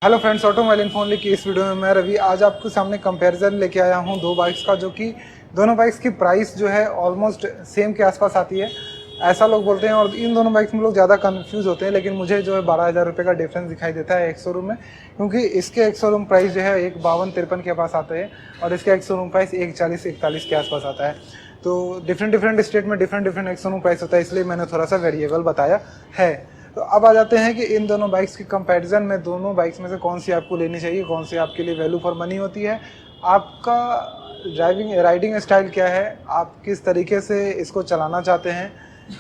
Hello friends, automobile info only की इस video में मैं रवि आज आपके सामने कंपैरिजन लेके आया हूं दो बाइक्स का, जो कि दोनों बाइक्स की प्राइस जो है ऑलमोस्ट सेम के आसपास आती है, ऐसा लोग बोलते हैं। और इन दोनों बाइक्स में लोग ज़्यादा कंफ्यूज होते हैं, लेकिन मुझे जो है 12,000 रुपये का डिफरेंस दिखाई देता है एक शोरूम में, क्योंकि इसके एक शोरूम प्राइस जो है एक 52-53 के पास आता है और इसका एक शोरूम प्राइस एक 40-41 के आसपास आता है। तो डिफरेंट स्टेट में डिफरेंट एक शोरूम प्राइस होता है, इसलिए मैंने थोड़ा सा वेरिएबल बताया है। तो अब आ जाते हैं कि इन दोनों बाइक्स के कंपैरिजन में दोनों बाइक्स में से कौन सी आपको लेनी चाहिए, कौन सी आपके लिए वैल्यू फॉर मनी होती है, आपका राइडिंग स्टाइल क्या है, आप किस तरीके से इसको चलाना चाहते हैं,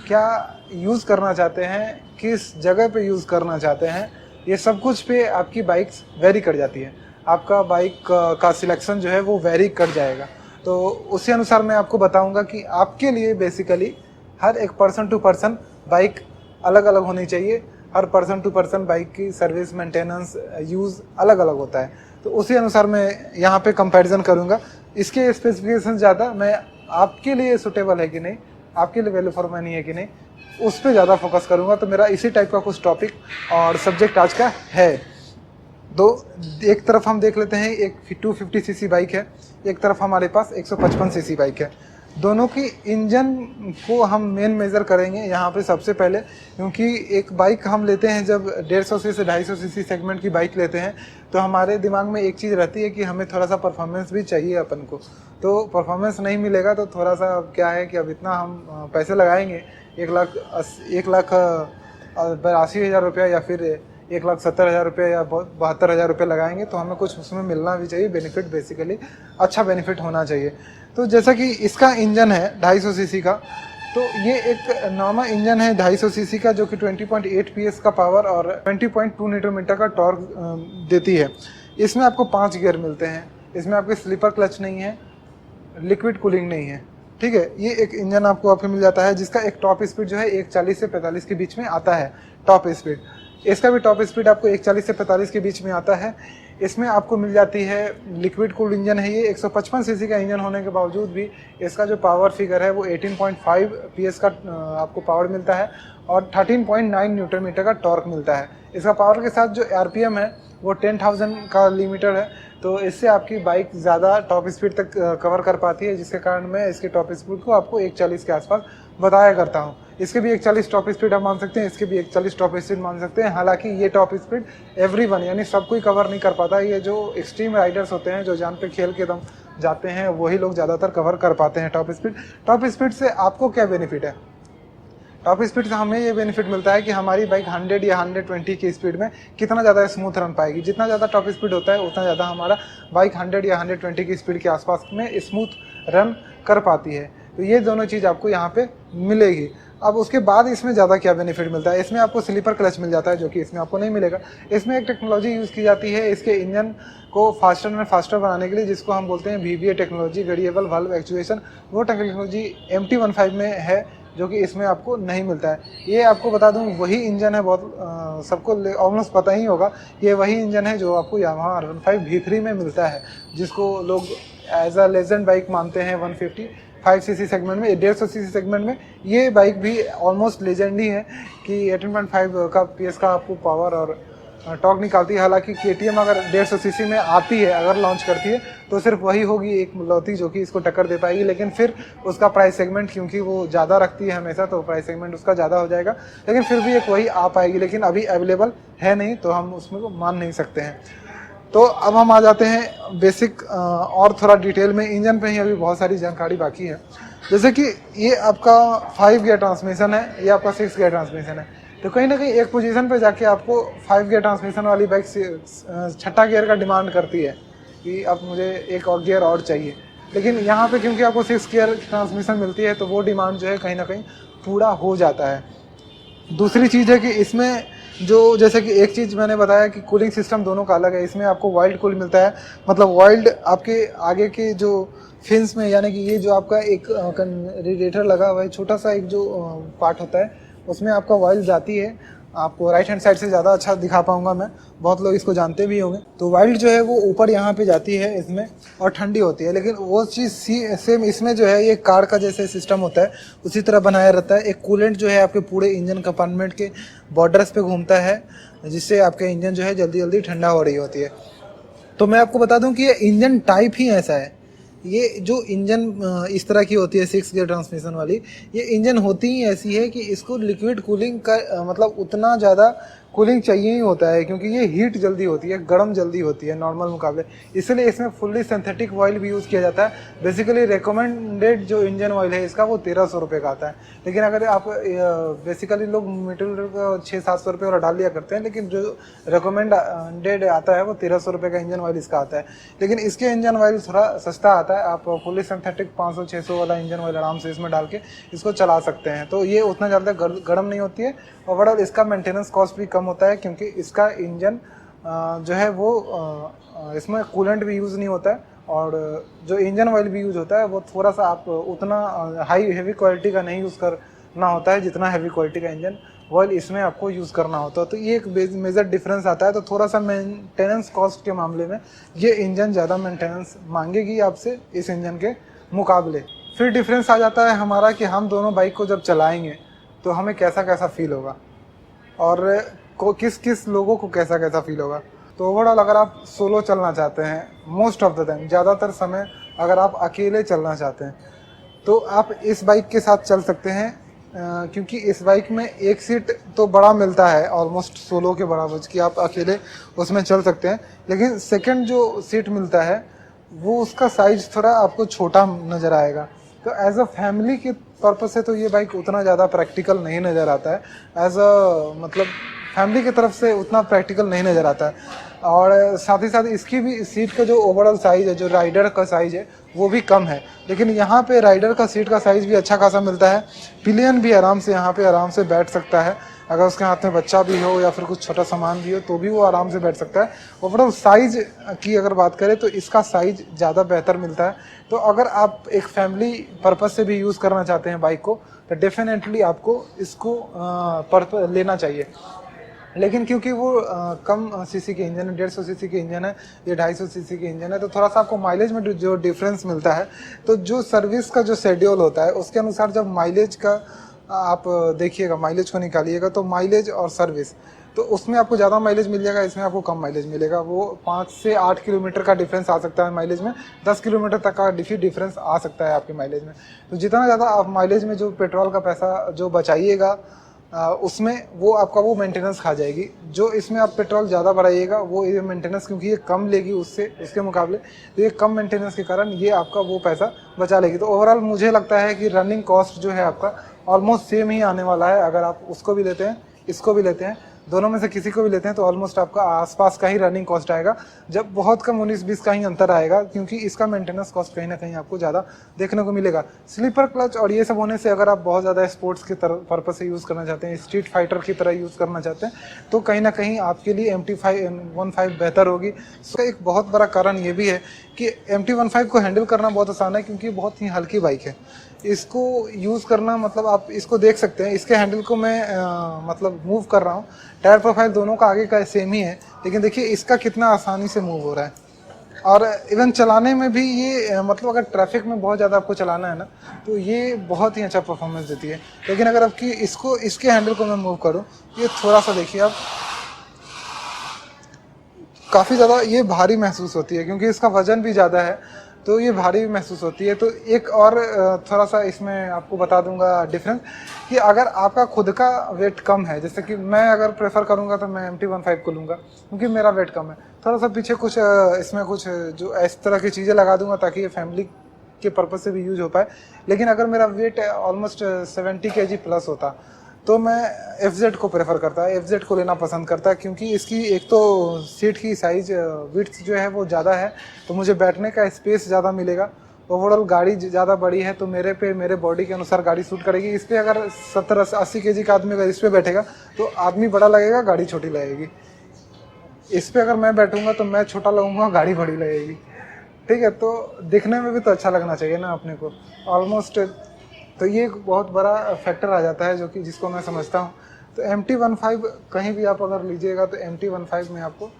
क्या यूज़ करना चाहते हैं, किस जगह पे यूज़ करना चाहते हैं, ये सब कुछ पे आपकी बाइक्स वेरी कर जाती है। आपका बाइक का सिलेक्शन जो है वो वेरी कर जाएगा। तो उसी अनुसार मैं आपको बताऊंगा कि आपके लिए बेसिकली हर एक पर्सन टू पर्सन बाइक अलग अलग होनी चाहिए। हर पर्सन टू पर्सन बाइक की सर्विस, मेंटेनेंस, यूज़ अलग अलग होता है। तो उसी अनुसार मैं यहाँ पे कंपैरिजन करूँगा। इसके स्पेसिफिकेशन ज़्यादा मैं आपके लिए सूटेबल है कि नहीं, आपके लिए वैल्यू फॉर मनी है कि नहीं, उस पर ज़्यादा फोकस करूँगा। तो मेरा इसी टाइप का कुछ टॉपिक और सब्जेक्ट आज का है। दो एक तरफ हम देख लेते हैं, एक 250 सीसी बाइक है, एक तरफ हमारे पास 155 सीसी बाइक है। दोनों की इंजन को हम मेन मेज़र करेंगे यहाँ पे सबसे पहले, क्योंकि एक बाइक हम लेते हैं जब 150 से 250 सीसी सेगमेंट की बाइक लेते हैं, तो हमारे दिमाग में एक चीज़ रहती है कि हमें थोड़ा सा परफॉर्मेंस भी चाहिए अपन को। तो परफॉर्मेंस नहीं मिलेगा तो थोड़ा सा क्या है कि अब इतना हम पैसे लगाएंगे, 1,82,000 रुपया या फिर 1,70,000 रुपये या 72,000 रुपये लगाएंगे, तो हमें कुछ उसमें मिलना भी चाहिए, बेनिफिट, बेसिकली अच्छा बेनिफिट होना चाहिए। तो जैसा कि इसका इंजन है 250 सीसी का, तो ये एक नॉर्मल इंजन है 250 सीसी का, जो कि 20.8 पीएस का पावर और 20.2 न्यूटन मीटर का टॉर्क देती है। इसमें आपको 5 गियर मिलते हैं, इसमें आपके स्लीपर क्लच नहीं है, लिक्विड कूलिंग नहीं है, ठीक है। ये एक इंजन आपको मिल जाता है, जिसका एक टॉप स्पीड जो है 140 से 45 के बीच में आता है टॉप स्पीड। इसका भी टॉप स्पीड आपको 140 से 45 के बीच में आता है। इसमें आपको मिल जाती है लिक्विड कूल्ड इंजन है। ये 155 सीसी का इंजन होने के बावजूद भी इसका जो पावर फिगर है वो 18.5 पीएस का आपको पावर मिलता है और 13.9 न्यूटन मीटर का टॉर्क मिलता है। इसका पावर के साथ जो आरपीएम है वो 10,000 का लिमिटर है, तो इससे आपकी बाइक ज़्यादा टॉप स्पीड तक कवर कर पाती है, जिसके कारण मैं इसके टॉप स्पीड को आपको 140 के आसपास बताया करता हूँ। इसके भी 140 टॉप स्पीड आप मान सकते हैं, इसके भी 140 टॉप स्पीड मान सकते हैं। हालांकि ये टॉप स्पीड एवरीवन यानी सब कोई कवर नहीं कर पाता। ये जो एक्सट्रीम राइडर्स होते हैं, जो जान पे खेल के दम जाते हैं, वही लोग ज़्यादातर कवर कर पाते हैं टॉप स्पीड। टॉप स्पीड से आपको क्या बेनिफिट है? टॉप स्पीड से हमें ये बेनिफिट मिलता है कि हमारी बाइक 100 या 120 की स्पीड में कितना ज़्यादा स्मूथ रन पाएगी। जितना ज़्यादा टॉप स्पीड होता है उतना ज़्यादा हमारा बाइक 100 या 120 की स्पीड के आसपास में स्मूथ रन कर पाती है। तो ये दोनों चीज़ आपको यहाँ पे मिलेगी। अब उसके बाद इसमें ज़्यादा क्या बेनिफिट मिलता है? इसमें आपको स्लीपर क्लच मिल जाता है, जो कि इसमें आपको नहीं मिलेगा। इसमें एक टेक्नोलॉजी यूज़ की जाती है इसके इंजन को फास्टर एंड फास्टर बनाने के लिए, जिसको हम बोलते हैं VVA technology, variable valve actuation. वो टेक्नोलॉजी MT-15 में है, जो कि इसमें आपको नहीं मिलता है। ये आपको बता दूं वही इंजन है, बहुत सबको ऑलमोस्ट पता ही होगा, ये वही इंजन है जो आपको यामाहा R15 V3 में मिलता है, जिसको लोग एज अ लेजेंड बाइक मानते हैं। 155 सीसी सेगमेंट में, 150 सीसी सेगमेंट में ये बाइक भी ऑलमोस्ट लेजेंड ही है कि 18.5 का पीएस का आपको पावर और टॉर्क निकालती है। हालांकि KTM अगर 150 सीसी में आती है, अगर लॉन्च करती है, तो सिर्फ वही होगी एक लौती जो कि इसको टक्कर दे पाएगी। लेकिन फिर उसका प्राइस सेगमेंट, क्योंकि वो ज़्यादा रखती है हमेशा, तो प्राइस सेगमेंट उसका ज़्यादा हो जाएगा। लेकिन फिर भी एक वही आ पाएगी, लेकिन अभी अवेलेबल है नहीं, तो हम उसमें को मान नहीं सकते हैं। तो अब हम आ जाते हैं बेसिक और थोड़ा डिटेल में। इंजन पे ही अभी बहुत सारी जानकारी बाकी है। जैसे कि ये आपका 5 गियर ट्रांसमिशन है, ये आपका 6 गियर ट्रांसमिशन है। तो कहीं ना कहीं एक पोजीशन पे जाके आपको 5 गियर ट्रांसमिशन वाली बाइक छठा गियर का डिमांड करती है कि अब मुझे एक और गियर और चाहिए। लेकिन यहाँ पे क्योंकि आपको 6 गियर ट्रांसमिशन मिलती है, तो वो डिमांड जो है कहीं ना कहीं पूरा हो जाता है। दूसरी चीज़ है कि इसमें जो, जैसे कि एक चीज़ मैंने बताया कि कूलिंग सिस्टम दोनों का अलग है। इसमें आपको वाइल्ड कूल मिलता है, मतलब वाइल्ड आपके आगे के जो फिन्स में, यानी कि ये जो आपका एक रेडिएटर लगा हुआ है, छोटा सा एक जो पार्ट होता है, उसमें आपका वाइल्ड जाती है आपको राइट हैंड साइड से ज़्यादा अच्छा दिखा पाऊंगा मैं, बहुत लोग इसको जानते भी होंगे। तो वाइल्ड जो है वो ऊपर यहाँ पे जाती है इसमें और ठंडी होती है, लेकिन वो चीज़ सेम इसमें जो है ये कार का जैसे सिस्टम होता है उसी तरह बनाया रहता है। एक कूलेंट जो है आपके पूरे इंजन कंपार्टमेंट के बॉर्डर्स पे घूमता है, जिससे आपका इंजन जो है जल्दी जल्दी ठंडा हो रही होती है। तो मैं आपको बता दूं कि ये इंजन टाइप ही ऐसा है। ये जो इंजन इस तरह की होती है 6 गियर ट्रांसमिशन वाली, ये इंजन होती ही ऐसी है कि इसको लिक्विड कूलिंग का मतलब उतना ज़्यादा कूलिंग चाहिए ही होता है, क्योंकि ये हीट जल्दी होती है, गर्म जल्दी होती है नॉर्मल मुकाबले। इसलिए इसमें फुल्ली सिंथेटिक ऑयल भी यूज़ किया जाता है। बेसिकली रिकमेंडेड जो इंजन ऑयल है इसका वो 1300 रुपये का आता है, लेकिन अगर आप बेसिकली लोग मीटर का 600-700 रुपये वाला डाल लिया करते हैं, लेकिन जो रिकमेंडेड आता है वो 1300 रुपये का इंजन ऑयल इसका आता है। लेकिन इसके इंजन ऑयल थोड़ा सस्ता आता है, आप फुल्ली सिंथेटिक 500-600 वाला इंजन ऑयल आराम से इसमें डाल के इसको चला सकते हैं। तो ये उतना ज़्यादा गर्म नहीं होती है। ओवरऑल इसका मेंटेनेंस कॉस्ट भी कम होता है, क्योंकि इसका इंजन जो है वो इसमें कूलेंट भी यूज़ नहीं होता है, और जो इंजन ऑयल भी यूज़ होता है वो थोड़ा सा आप उतना हाई हेवी क्वालिटी का नहीं यूज़ करना होता है जितना हेवी क्वालिटी का इंजन ऑयल इसमें आपको यूज़ करना होता है। तो ये एक मेजर डिफरेंस आता है। तो थोड़ा सा मेंटेनेंस कॉस्ट के मामले में ये इंजन ज़्यादा मेंटेनेंस मांगेगी आपसे इस इंजन के मुकाबले। फिर डिफरेंस आ जाता है हमारा कि हम दोनों बाइक को जब चलाएंगे तो हमें कैसा कैसा फील होगा, और किस किस लोगों को कैसा कैसा फील होगा। तो ओवरऑल अगर आप सोलो चलना चाहते हैं, मोस्ट ऑफ द टाइम ज़्यादातर समय अगर आप अकेले चलना चाहते हैं तो आप इस बाइक के साथ चल सकते हैं, क्योंकि इस बाइक में एक सीट तो बड़ा मिलता है ऑलमोस्ट सोलो के बराबर कि आप अकेले उसमें चल सकते हैं। लेकिन सेकंड जो सीट मिलता है वो उसका साइज थोड़ा आपको छोटा नज़र आएगा। तो एज अ फैमिली के पर्पस से तो ये बाइक उतना ज़्यादा प्रैक्टिकल नहीं नज़र आता है। एज अ मतलब फैमिली की तरफ से उतना प्रैक्टिकल नहीं नज़र आता है। और साथ ही साथ इसकी भी सीट का जो ओवरऑल साइज़ है, जो राइडर का साइज़ है वो भी कम है, लेकिन यहाँ पे राइडर का सीट का साइज़ भी अच्छा खासा मिलता है। पिलियन भी आराम से यहाँ पे आराम से बैठ सकता है, अगर उसके हाथ में बच्चा भी हो या फिर कुछ छोटा सामान भी हो तो भी वो आराम से बैठ सकता है। ओवरऑल साइज़ की अगर बात करें तो इसका साइज़ ज़्यादा बेहतर मिलता है। तो अगर आप एक फैमिली पर्पस से भी यूज़ करना चाहते हैं बाइक को तो डेफिनेटली आपको इसको लेना चाहिए। लेकिन क्योंकि वो कम सीसी के इंजन है, 150 सीसी के इंजन है, ये 250 सीसी के इंजन है, तो थोड़ा सा आपको माइलेज में जो डिफरेंस मिलता है, तो जो सर्विस का जो शेड्यूल होता है उसके अनुसार जब माइलेज का आप देखिएगा, माइलेज को निकालिएगा तो माइलेज और सर्विस, तो उसमें आपको ज़्यादा माइलेज मिल जाएगा, इसमें आपको कम माइलेज मिलेगा। वो 5 से 8 किलोमीटर का डिफरेंस आ सकता है माइलेज में, 10 किलोमीटर तक का डिफरेंस आ सकता है आपके माइलेज में। तो जितना ज़्यादा आप माइलेज में जो पेट्रोल का पैसा जो बचाइएगा उसमें वो आपका वो मेंटेनेंस खा जाएगी। जो इसमें आप पेट्रोल ज़्यादा बढ़ाइएगा वो ये मेंटेनेंस, क्योंकि ये कम लेगी उसके मुकाबले, तो ये कम मेंटेनेंस के कारण ये आपका वो पैसा बचा लेगी। तो ओवरऑल मुझे लगता है कि रनिंग कॉस्ट जो है आपका ऑलमोस्ट सेम ही आने वाला है। अगर आप उसको भी लेते हैं, इसको भी लेते हैं, दोनों में से किसी को भी लेते हैं तो ऑलमोस्ट आपका आसपास का ही रनिंग कॉस्ट आएगा, जब बहुत कम 19-20 का ही अंतर आएगा, क्योंकि इसका मेंटेनेंस कॉस्ट कहीं ना कहीं आपको ज़्यादा देखने को मिलेगा। स्लीपर क्लच और ये सब होने से अगर आप बहुत ज़्यादा स्पोर्ट्स के पर्पज से यूज़ करना चाहते हैं, स्ट्रीट फाइटर की तरह यूज़ करना चाहते हैं, तो कहीं ना कहीं आपके लिए MT-15 बेहतर होगी। इसका एक बहुत बड़ा कारण ये भी है कि MT-15 को हैंडल करना बहुत आसान है, क्योंकि बहुत ही हल्की बाइक है। इसको यूज़ करना मतलब आप इसको देख सकते हैं, इसके हैंडल को मैं मतलब मूव कर रहा हूँ, टायर प्रोफाइल दोनों का आगे का सेम ही है, लेकिन देखिए इसका कितना आसानी से मूव हो रहा है। और इवन चलाने में भी ये मतलब अगर ट्रैफिक में बहुत ज़्यादा आपको चलाना है ना, तो ये बहुत ही अच्छा परफॉर्मेंस देती है। लेकिन अगर आपकी इसके हैंडल को मैं मूव करूँ, ये थोड़ा सा देखिए आप, काफ़ी ज़्यादा ये भारी महसूस होती है, क्योंकि इसका वज़न भी ज़्यादा है, तो ये भारी भी महसूस होती है। तो एक और थोड़ा सा इसमें आपको बता दूंगा डिफरेंस, कि अगर आपका खुद का वेट कम है, जैसे कि मैं अगर प्रेफर करूंगा तो मैं MT-15 को लूँगा, क्योंकि मेरा वेट कम है। थोड़ा सा पीछे कुछ इसमें कुछ जो इस तरह की चीज़ें लगा दूंगा ताकि ये फैमिली के पर्पज़ से भी यूज हो पाए। लेकिन अगर मेरा वेट ऑलमोस्ट 70 kg प्लस होता तो मैं FZ को प्रेफर करता है, FZ को लेना पसंद करता है, क्योंकि इसकी एक तो सीट की साइज विड्थ जो है वो ज़्यादा है, तो मुझे बैठने का स्पेस ज़्यादा मिलेगा। ओवरऑल गाड़ी ज़्यादा बड़ी है तो मेरे बॉडी के अनुसार गाड़ी सूट करेगी। इस पर अगर 70-80 kg का आदमी अगर इस पर बैठेगा तो आदमी बड़ा लगेगा, गाड़ी छोटी लगेगी। इस पर अगर मैं बैठूंगा तो मैं छोटा लगूंगा, गाड़ी बड़ी लगेगी। ठीक है, तो दिखने में भी तो अच्छा लगना चाहिए ना अपने को ऑलमोस्ट। तो ये एक बहुत बड़ा फैक्टर आ जाता है जो कि जिसको मैं समझता हूँ। तो MT-15 कहीं भी आप अगर लीजिएगा तो MT-15 में आपको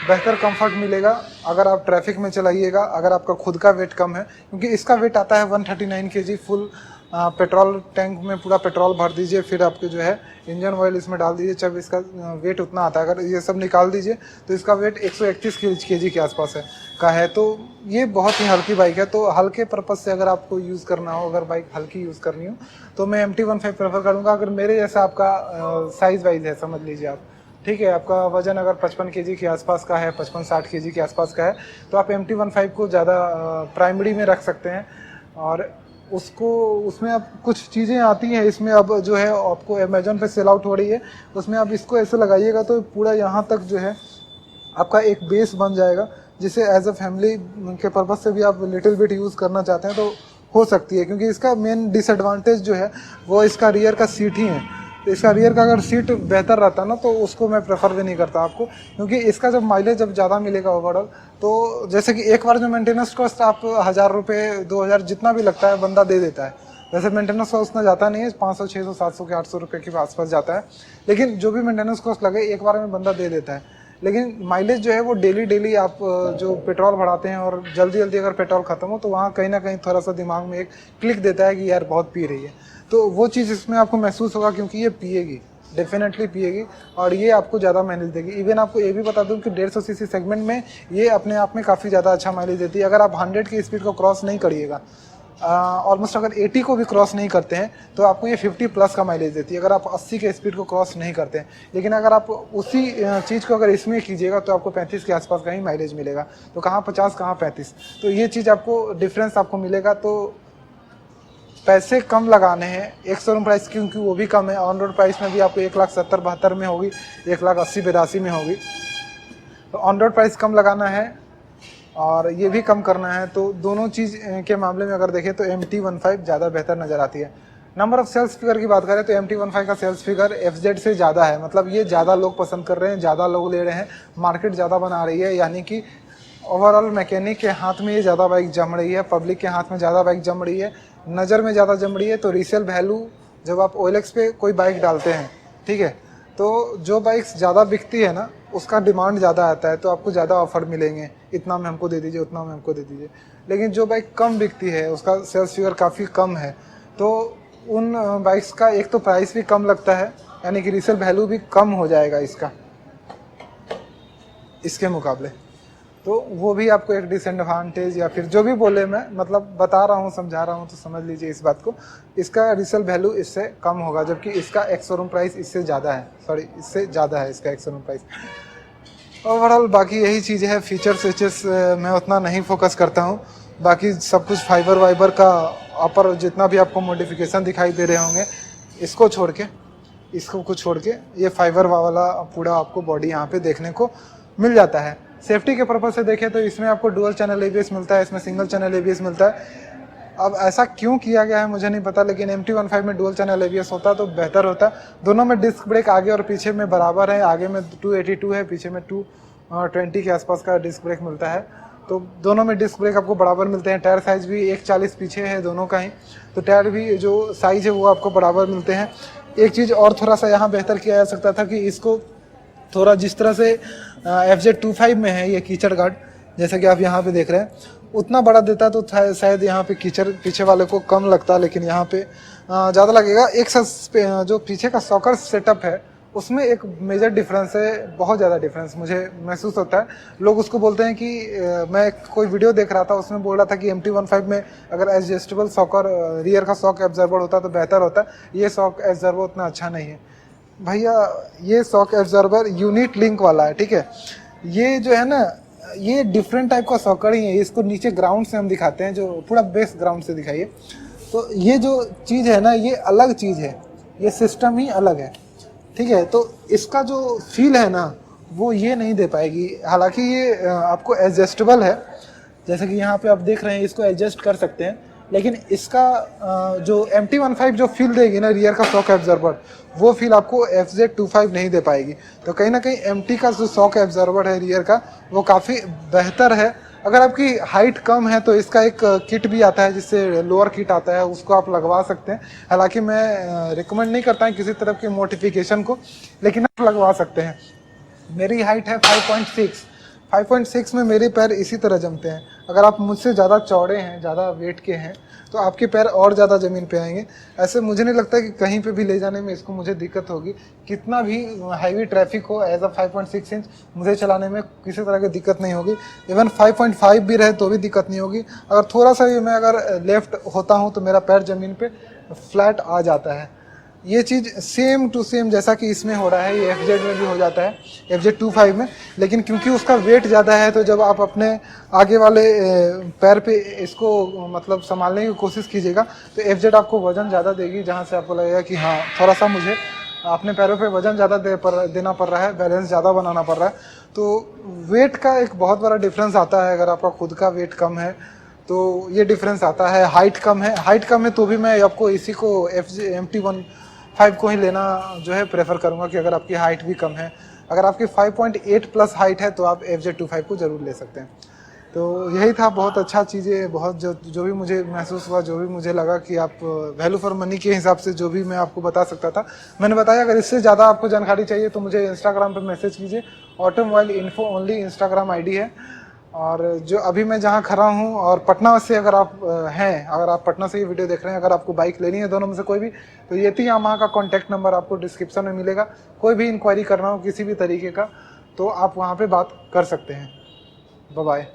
बेहतर कंफर्ट मिलेगा अगर आप ट्रैफिक में चलाइएगा, अगर आपका खुद का वेट कम है, क्योंकि इसका वेट आता है 139 kg फुल पेट्रोल टैंक में पूरा पेट्रोल भर दीजिए, फिर आपके जो है इंजन ऑयल इसमें डाल दीजिए, जब इसका वेट उतना आता है, अगर ये सब निकाल दीजिए तो इसका वेट 131 kg के आसपास है। तो ये बहुत ही हल्की बाइक है। तो हल्के पर्पज़ से अगर आपको यूज़ करना हो, अगर बाइक हल्की यूज़ करनी हो तो मैं MT-15 प्रेफर करूँगा। अगर मेरे जैसा आपका साइज़ वाइज है, समझ लीजिए आप, ठीक है, आपका वजन अगर 55 kg के आसपास का है, 55-60 kg के आसपास का है, तो आप MT-15 को ज़्यादा प्राइमरी में रख सकते हैं। और उसमें अब कुछ चीज़ें आती हैं इसमें, अब जो है आपको अमेजोन पे सेल आउट हो रही है, उसमें आप इसको ऐसे लगाइएगा तो पूरा यहाँ तक जो है आपका एक बेस बन जाएगा, जिसे एज अ फैमिली के पर्पज़ से भी आप लिटिल बिट यूज़ करना चाहते हैं तो हो सकती है। क्योंकि इसका मेन डिसएडवांटेज जो है वो इसका रियर का सीट ही है। तो इसका रियर का अगर सीट बेहतर रहता ना तो उसको मैं प्रेफर भी नहीं करता आपको, क्योंकि इसका जब माइलेज जब ज़्यादा मिलेगा ओवरऑल, तो जैसे कि एक बार जो मेंटेनेंस कॉस्ट आप 1000 रुपये 2000 जितना भी लगता है बंदा दे देता है। वैसे मेंटेनेंस कॉस्ट उतना जाता नहीं है, 500 600 700 के 800 रुपये के आसपास जाता है, लेकिन जो भी मेंटेनेंस कॉस्ट लगे एक बार में बंदा दे देता है। लेकिन माइलेज जो है वो डेली आप जो पेट्रोल भराते हैं और जल्दी अगर पेट्रोल ख़त्म हो तो वहाँ कहीं ना कहीं थोड़ा सा दिमाग में एक क्लिक देता है कि यार बहुत पी रही है, तो वो चीज़ इसमें आपको महसूस होगा, क्योंकि ये पिएगी, डेफिनेटली पिएगी और ये आपको ज़्यादा माइलेज देगी। इवन आपको ये भी बता दूं कि 150 सीसी सेगमेंट में ये अपने आप में काफ़ी ज़्यादा अच्छा माइलेज देती है। अगर आप 100 की स्पीड को क्रॉस नहीं करिएगा, ऑलमोस्ट अगर 80 को भी क्रॉस नहीं करते हैं तो आपको ये 50 प्लस का माइलेज देती है, अगर आप 80 के स्पीड को क्रॉस नहीं करते हैं। लेकिन अगर आप उसी चीज़ को अगर इसमें कीजिएगा तो आपको 35 के आसपास का ही माइलेज मिलेगा, तो कहाँ 50 कहाँ 35, तो ये चीज़ आपको डिफरेंस आपको मिलेगा। तो पैसे कम लगाने हैं, एक शोरूम प्राइस क्योंकि वो भी कम है, ऑन रोड प्राइस में भी आपको 1,70,72 में होगी, 1,80,82 में होगी, तो ऑन रोड प्राइस कम लगाना है और ये भी कम करना है। तो दोनों चीज़ के मामले में अगर देखें तो MT-15 ज़्यादा बेहतर नज़र आती है। नंबर ऑफ सेल्स फिगर की बात करें तो MT-15 का सेल्स फिगर FZ से ज़्यादा है, मतलब ये ज़्यादा लोग पसंद कर रहे हैं, ज़्यादा लोग ले रहे हैं, मार्केट ज़्यादा बना रही है, यानी कि ओवरऑल मैकेनिक के हाथ में ये ज़्यादा बाइक जम रही है, पब्लिक के हाथ में ज़्यादा बाइक जम रही है, नज़र में ज़्यादा जम रही है। तो रीसेल वैल्यू जब आप OLX पे कोई बाइक डालते हैं, ठीक है, तो जो बाइक्स ज़्यादा बिकती है ना उसका डिमांड ज़्यादा आता है, तो आपको ज़्यादा ऑफर मिलेंगे, इतना में हमको दे दीजिए, उतना में हमको दे दीजिए। लेकिन जो बाइक कम बिकती है उसका सेल्स फिगर काफ़ी कम है, तो उन बाइक्स का एक तो प्राइस भी कम लगता है, यानी कि रीसेल वैल्यू भी कम हो जाएगा इसके मुकाबले। तो वो भी आपको एक डिसएडवांटेज या फिर जो भी बोले, मैं मतलब बता रहा हूँ, समझा रहा हूँ, तो समझ लीजिए इस बात को। इसका रीसेल वैल्यू इससे कम होगा, जबकि इसका एक्स शोरूम प्राइस इससे ज़्यादा है, इससे ज़्यादा है इसका एक्स शोरूम प्राइस। ओवरऑल बाकी यही चीज़ है, फीचर स्विचेस मैं उतना नहीं फोकस करता हूँ, बाकी सब कुछ फाइबर वाइबर का अपर जितना भी आपको मॉडिफिकेशन दिखाई दे रहे होंगे, इसको छोड़ के ये फाइबर वाला पूरा आपको बॉडी यहाँ पे देखने को मिल जाता है। सेफ्टी के पर्पज़ से देखें तो इसमें आपको डुअल चैनल ABS मिलता है, इसमें सिंगल चैनल ABS मिलता है। अब ऐसा क्यों किया गया है मुझे नहीं पता, लेकिन MT-15 में डुअल चैनल ABS होता तो बेहतर होता। दोनों में डिस्क ब्रेक आगे और पीछे में बराबर है, आगे में 282 है, पीछे में 220 के आसपास का डिस्क ब्रेक मिलता है, तो दोनों में डिस्क ब्रेक आपको बराबर मिलते हैं। टायर साइज़ भी 140 पीछे है दोनों का ही, तो टायर भी जो साइज़ है वो आपको बराबर मिलते हैं। एक चीज़ और थोड़ा सा यहाँ बेहतर किया जा सकता था कि इसको थोड़ा जिस तरह से FZ-25 में है ये कीचड़ गार्ड, जैसे कि आप यहाँ पे देख रहे हैं, उतना बड़ा देता तो शायद यहाँ पे कीचड़ पीछे वाले को कम लगता, लेकिन यहाँ पे ज़्यादा लगेगा। एक जो पीछे का सॉकर सेटअप है उसमें एक मेजर डिफरेंस है, बहुत ज़्यादा डिफरेंस मुझे महसूस होता है। लोग उसको बोलते हैं कि मैं कोई वीडियो देख रहा था, उसमें बोल रहा था कि MT-15 में अगर एडजस्टेबल सॉकर रियर का शॉक एब्जॉर्बर होता तो बेहतर होता, ये शॉक एब्जॉर्बर उतना अच्छा नहीं है भैया। ये शॉक एब्जॉर्बर यूनिट लिंक वाला है, ठीक है, ये जो है ना ये डिफरेंट टाइप का सॉकर ही है। इसको नीचे ग्राउंड से हम दिखाते हैं, जो पूरा बेस ग्राउंड से दिखाइए, तो ये जो चीज़ है ना ये अलग चीज़ है, ये सिस्टम ही अलग है, ठीक है। तो इसका जो फील है ना वो ये नहीं दे पाएगी। हालांकि ये आपको एडजस्टेबल है, जैसे कि यहाँ पे आप देख रहे हैं, इसको एडजस्ट कर सकते हैं, लेकिन इसका जो MT-15 जो फील देगी ना रियर का शॉक एब्जॉर्बर, वो फील आपको FZ-25 नहीं दे पाएगी। तो कहीं ना कहीं MT का जो शॉक एब्जॉर्बर है रियर का वो काफ़ी बेहतर है अगर आपकी हाइट कम है तो इसका एक किट भी आता है, जिससे लोअर किट आता है, उसको आप लगवा सकते हैं। हालांकि मैं रिकमेंड नहीं करता किसी तरह की मोडिफिकेशन को, लेकिन आप लगवा सकते हैं। मेरी हाइट है 5.6। 5.6 में मेरे पैर इसी तरह जमते हैं। अगर आप मुझसे ज़्यादा चौड़े हैं, ज़्यादा वेट के हैं, तो आपके पैर और ज़्यादा ज़मीन पे आएंगे। ऐसे मुझे नहीं लगता कि कहीं पे भी ले जाने में इसको मुझे दिक्कत होगी। कितना भी हैवी ट्रैफिक हो, एज अ 5.6 इंच मुझे चलाने में किसी तरह की दिक्कत नहीं होगी। इवन 5.5 भी रहे तो भी दिक्कत नहीं होगी। अगर थोड़ा सा भी मैं अगर लेफ्ट होता हूँ तो मेरा पैर ज़मीन पे फ्लैट आ जाता है। ये चीज़ सेम टू सेम जैसा कि इसमें हो रहा है, ये FZ में भी हो जाता है, FZ 25 में। लेकिन क्योंकि उसका वेट ज़्यादा है, तो जब आप अपने आगे वाले पैर पे इसको मतलब संभालने की कोशिश कीजिएगा, तो FZ आपको वज़न ज़्यादा देगी, जहाँ से आपको लगेगा कि हाँ थोड़ा सा मुझे अपने पैरों पे वज़न ज़्यादा देना पड़ रहा है, बैलेंस ज़्यादा बनाना पड़ रहा है। तो वेट का एक बहुत बड़ा डिफरेंस आता है। अगर आपका खुद का वेट कम है तो ये डिफरेंस आता है। हाइट कम है तो भी मैं आपको इसी को MT15 को ही लेना जो है प्रेफर करूंगा, कि अगर आपकी हाइट भी कम है। अगर आपकी 5.8 प्लस हाइट है तो आप FZ 25 को ज़रूर ले सकते हैं। तो यही था, बहुत अच्छा चीज़ें, बहुत जो भी मुझे महसूस हुआ, जो भी मुझे लगा कि आप वैल्यू फॉर मनी के हिसाब से जो भी मैं आपको बता सकता था मैंने बताया। अगर इससे ज़्यादा आपको जानकारी चाहिए तो मुझे इंस्टाग्राम पर मैसेज कीजिए। Automobile info only Instagram ID है। और जो अभी मैं जहाँ खड़ा हूँ, और पटना से अगर आप अगर आप पटना से ये वीडियो देख रहे हैं, अगर आपको बाइक लेनी है दोनों में से कोई भी, तो ये यामाहा का कॉन्टैक्ट नंबर आपको डिस्क्रिप्शन में मिलेगा। कोई भी इंक्वायरी करना हो किसी भी तरीके का तो आप वहाँ पे बात कर सकते हैं। Bye bye.